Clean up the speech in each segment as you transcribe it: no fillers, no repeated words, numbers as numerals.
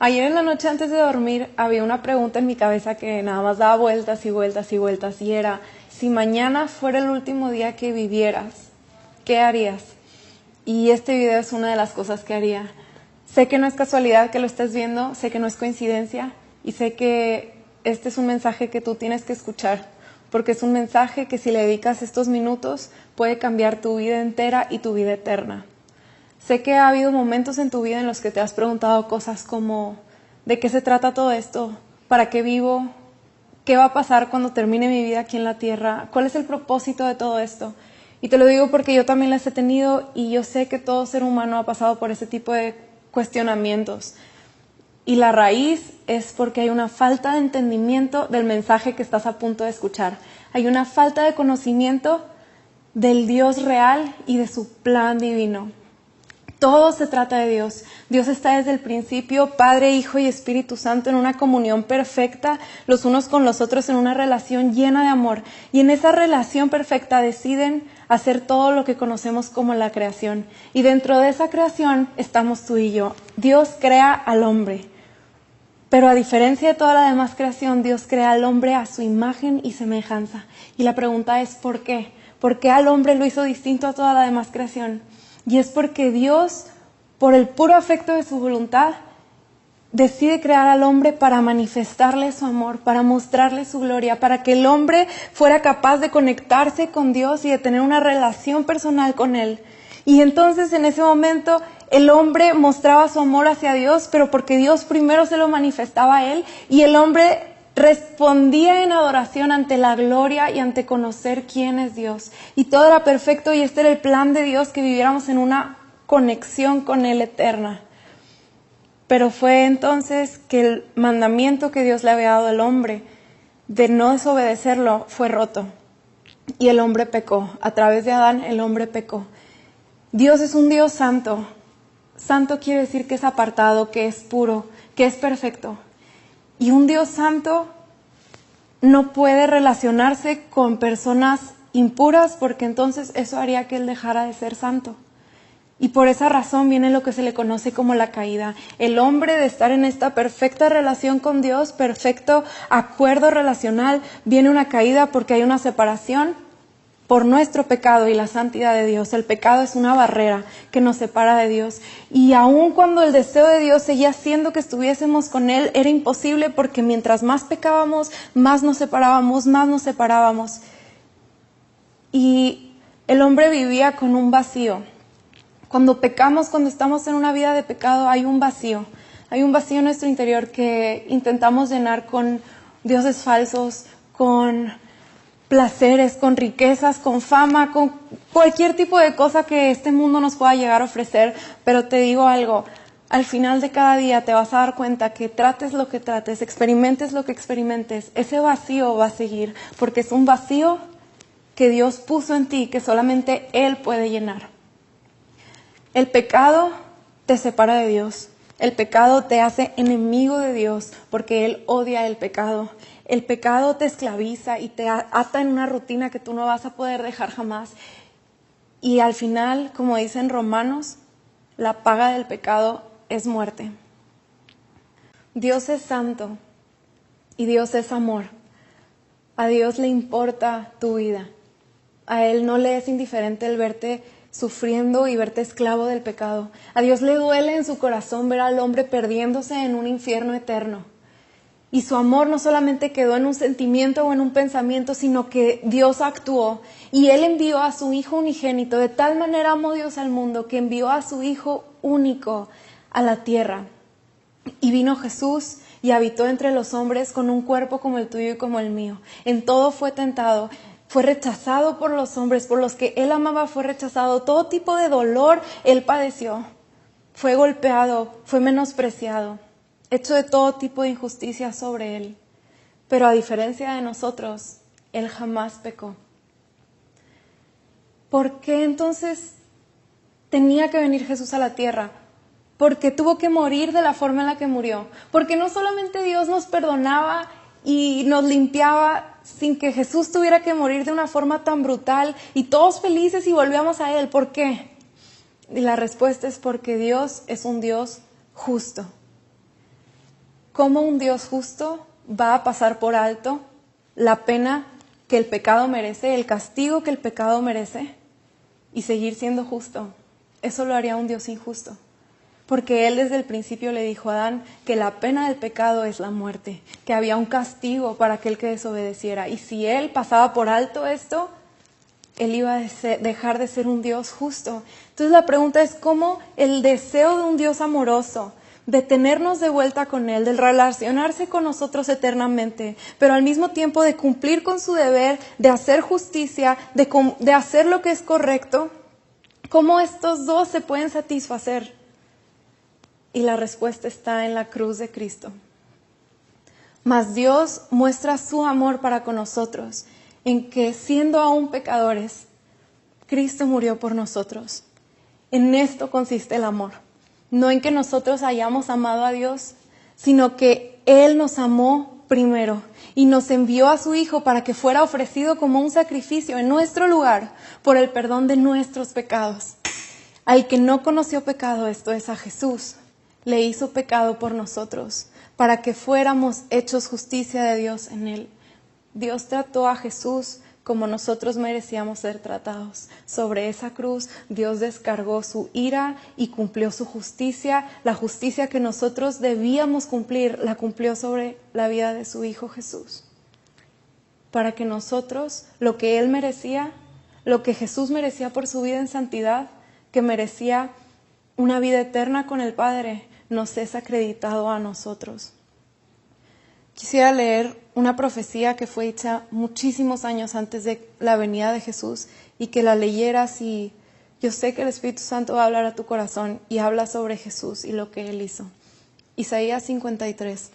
Ayer en la noche antes de dormir había una pregunta en mi cabeza que nada más daba vueltas y vueltas y vueltas y era, si mañana fuera el último día que vivieras, ¿qué harías? Y este video es una de las cosas que haría. Sé que no es casualidad que lo estés viendo, sé que no es coincidencia y sé que este es un mensaje que tú tienes que escuchar, porque es un mensaje que si le dedicas estos minutos puede cambiar tu vida entera y tu vida eterna. Sé que ha habido momentos en tu vida en los que te has preguntado cosas como ¿de qué se trata todo esto? ¿Para qué vivo? ¿Qué va a pasar cuando termine mi vida aquí en la tierra? ¿Cuál es el propósito de todo esto? Y te lo digo porque yo también las he tenido y yo sé que todo ser humano ha pasado por ese tipo de cuestionamientos. Y la raíz es porque hay una falta de entendimiento del mensaje que estás a punto de escuchar. Hay una falta de conocimiento del Dios real y de su plan divino. Todo se trata de Dios. Dios está desde el principio, Padre, Hijo y Espíritu Santo, en una comunión perfecta, los unos con los otros, en una relación llena de amor. Y en esa relación perfecta deciden hacer todo lo que conocemos como la creación. Y dentro de esa creación estamos tú y yo. Dios crea al hombre. Pero a diferencia de toda la demás creación, Dios crea al hombre a su imagen y semejanza. Y la pregunta es, ¿por qué? ¿Por qué al hombre lo hizo distinto a toda la demás creación? Y es porque Dios, por el puro afecto de su voluntad, decide crear al hombre para manifestarle su amor, para mostrarle su gloria, para que el hombre fuera capaz de conectarse con Dios y de tener una relación personal con Él. Y entonces en ese momento el hombre mostraba su amor hacia Dios, pero porque Dios primero se lo manifestaba a él, y el hombre respondía en adoración ante la gloria y ante conocer quién es Dios. Y todo era perfecto y este era el plan de Dios, que viviéramos en una conexión con Él eterna. Pero fue entonces que el mandamiento que Dios le había dado al hombre de no desobedecerlo fue roto. Y el hombre pecó. A través de Adán el hombre pecó. Dios es un Dios santo. Santo quiere decir que es apartado, que es puro, que es perfecto. Y un Dios santo no puede relacionarse con personas impuras, porque entonces eso haría que Él dejara de ser santo. Y por esa razón viene lo que se le conoce como la caída. El hombre, de estar en esta perfecta relación con Dios, perfecto acuerdo relacional, viene una caída porque hay una separación por nuestro pecado y la santidad de Dios. El pecado es una barrera que nos separa de Dios. Y aun cuando el deseo de Dios seguía haciendo que estuviésemos con Él, era imposible, porque mientras más pecábamos, más nos separábamos, más nos separábamos. Y el hombre vivía con un vacío. Cuando pecamos, cuando estamos en una vida de pecado, hay un vacío. Hay un vacío en nuestro interior que intentamos llenar con dioses falsos, con placeres, con riquezas, con fama, con cualquier tipo de cosa que este mundo nos pueda llegar a ofrecer. Pero te digo algo, al final de cada día te vas a dar cuenta que trates lo que trates, experimentes lo que experimentes, ese vacío va a seguir, porque es un vacío que Dios puso en ti, que solamente Él puede llenar. El pecado te separa de Dios. El pecado te hace enemigo de Dios, porque Él odia el pecado. El pecado te esclaviza y te ata en una rutina que tú no vas a poder dejar jamás. Y al final, como dicen Romanos, la paga del pecado es muerte. Dios es santo y Dios es amor. A Dios le importa tu vida. A Él no le es indiferente el verte sufriendo y verte esclavo del pecado. A Dios le duele en su corazón ver al hombre perdiéndose en un infierno eterno. Y su amor no solamente quedó en un sentimiento o en un pensamiento, sino que Dios actuó. Y Él envió a su Hijo unigénito. De tal manera amó Dios al mundo que envió a su Hijo único a la tierra. Y vino Jesús y habitó entre los hombres con un cuerpo como el tuyo y como el mío. En todo fue tentado. Fue rechazado por los hombres, por los que Él amaba fue rechazado. Todo tipo de dolor Él padeció. Fue golpeado, fue menospreciado, hecho de todo tipo de injusticia sobre Él. Pero a diferencia de nosotros, Él jamás pecó. ¿Por qué entonces tenía que venir Jesús a la tierra? Porque tuvo que morir de la forma en la que murió. Porque no solamente Dios nos perdonaba y nos limpiaba sin que Jesús tuviera que morir de una forma tan brutal y todos felices y volvíamos a Él. ¿Por qué? Y la respuesta es porque Dios es un Dios justo. cómo un Dios justo va a pasar por alto la pena que el pecado merece, el castigo que el pecado merece, y seguir siendo justo. Eso lo haría un Dios injusto. Porque Él desde el principio le dijo a Adán que la pena del pecado es la muerte, que había un castigo para aquel que desobedeciera. Y si Él pasaba por alto esto, Él iba a dejar de ser un Dios justo. Entonces la pregunta es cómo el deseo de un Dios amoroso, de tenernos de vuelta con Él, de relacionarse con nosotros eternamente, pero al mismo tiempo de cumplir con su deber, de hacer justicia, de hacer lo que es correcto, cómo estos dos se pueden satisfacer. Y la respuesta está en la cruz de Cristo. Mas Dios muestra su amor para con nosotros, en que siendo aún pecadores, Cristo murió por nosotros. En esto consiste el amor. No en que nosotros hayamos amado a Dios, sino que Él nos amó primero y nos envió a su Hijo para que fuera ofrecido como un sacrificio en nuestro lugar por el perdón de nuestros pecados. Al que no conoció pecado, esto es a Jesús, le hizo pecado por nosotros, para que fuéramos hechos justicia de Dios en Él. Dios trató a Jesús como nosotros merecíamos ser tratados. Sobre esa cruz, Dios descargó su ira y cumplió su justicia. La justicia que nosotros debíamos cumplir, la cumplió sobre la vida de su Hijo Jesús. Para que nosotros, lo que Él merecía, lo que Jesús merecía por su vida en santidad, que merecía una vida eterna con el Padre, nos es acreditado a nosotros. Quisiera leer una profecía que fue hecha muchísimos años antes de la venida de Jesús y que la leyeras, y yo sé que el Espíritu Santo va a hablar a tu corazón y habla sobre Jesús y lo que Él hizo. Isaías 53.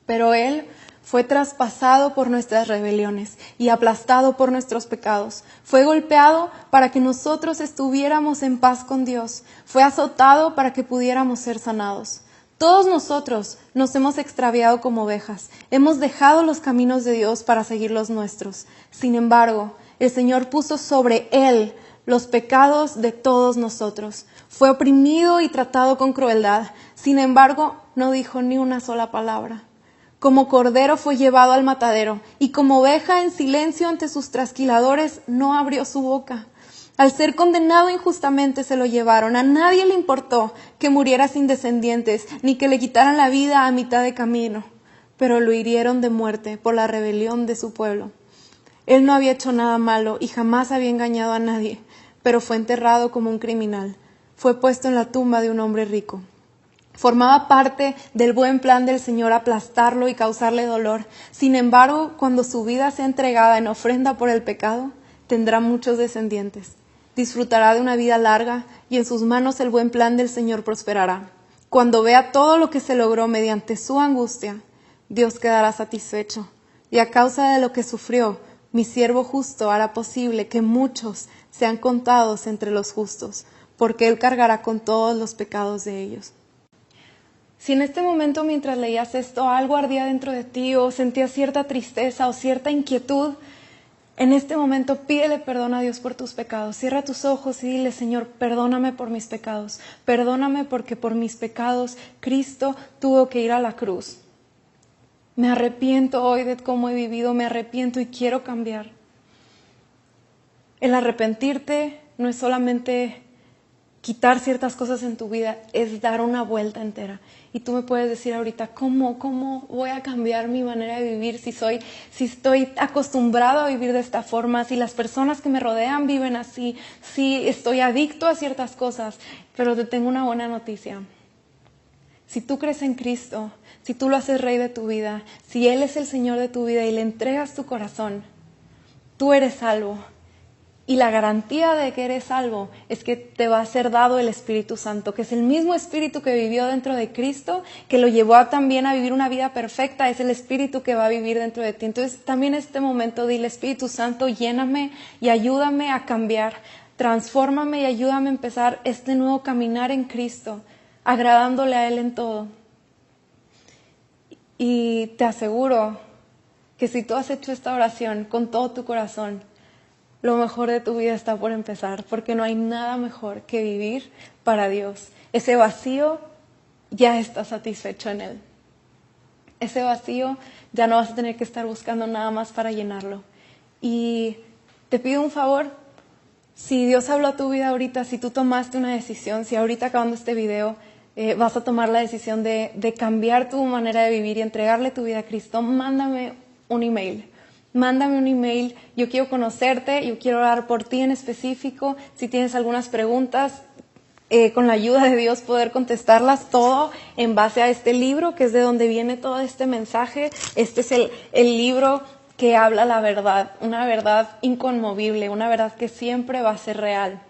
Pero Él fue traspasado por nuestras rebeliones y aplastado por nuestros pecados. Fue golpeado para que nosotros estuviéramos en paz con Dios. Fue azotado para que pudiéramos ser sanados. Todos nosotros nos hemos extraviado como ovejas. Hemos dejado los caminos de Dios para seguir los nuestros. Sin embargo, el Señor puso sobre Él los pecados de todos nosotros. Fue oprimido y tratado con crueldad. Sin embargo, no dijo ni una sola palabra. Como cordero fue llevado al matadero, y como oveja en silencio ante sus trasquiladores no abrió su boca. Al ser condenado injustamente se lo llevaron. A nadie le importó que muriera sin descendientes, ni que le quitaran la vida a mitad de camino. Pero lo hirieron de muerte por la rebelión de su pueblo. Él no había hecho nada malo y jamás había engañado a nadie, pero fue enterrado como un criminal. Fue puesto en la tumba de un hombre rico. Formaba parte del buen plan del Señor aplastarlo y causarle dolor. Sin embargo, cuando su vida sea entregada en ofrenda por el pecado, tendrá muchos descendientes. Disfrutará de una vida larga y en sus manos el buen plan del Señor prosperará. Cuando vea todo lo que se logró mediante su angustia, Dios quedará satisfecho. Y a causa de lo que sufrió, mi siervo justo hará posible que muchos sean contados entre los justos, porque Él cargará con todos los pecados de ellos. Si en este momento, mientras leías esto, algo ardía dentro de ti o sentías cierta tristeza o cierta inquietud, en este momento pídele perdón a Dios por tus pecados. Cierra tus ojos y dile: Señor, perdóname por mis pecados. Perdóname porque por mis pecados Cristo tuvo que ir a la cruz. Me arrepiento hoy de cómo he vivido, me arrepiento y quiero cambiar. El arrepentirte no es solamente quitar ciertas cosas en tu vida, es dar una vuelta entera. Y tú me puedes decir ahorita, ¿cómo voy a cambiar mi manera de vivir si estoy acostumbrado a vivir de esta forma, si las personas que me rodean viven así, si estoy adicto a ciertas cosas? Pero te tengo una buena noticia. Si tú crees en Cristo, si tú lo haces Rey de tu vida, si Él es el Señor de tu vida y le entregas tu corazón, tú eres salvo. Y la garantía de que eres salvo es que te va a ser dado el Espíritu Santo, que es el mismo Espíritu que vivió dentro de Cristo, que lo llevó también a vivir una vida perfecta, es el Espíritu que va a vivir dentro de ti. Entonces también en este momento dile: Espíritu Santo, lléname y ayúdame a cambiar, transfórmame y ayúdame a empezar este nuevo caminar en Cristo, agradándole a Él en todo. Y te aseguro que si tú has hecho esta oración con todo tu corazón, lo mejor de tu vida está por empezar, porque no hay nada mejor que vivir para Dios. Ese vacío ya está satisfecho en Él. ese vacío ya no vas a tener que estar buscando nada más para llenarlo. Y te pido un favor, si Dios habló a tu vida ahorita, si tú tomaste una decisión, si ahorita acabando este video vas a tomar la decisión de cambiar tu manera de vivir y entregarle tu vida a Cristo, mándame un email. Mándame un email, yo quiero conocerte, yo quiero orar por ti en específico. Si tienes algunas preguntas, con la ayuda de Dios poder contestarlas, todo en base a este libro, que es de donde viene todo este mensaje. Este es el libro que habla la verdad, una verdad inconmovible, una verdad que siempre va a ser real.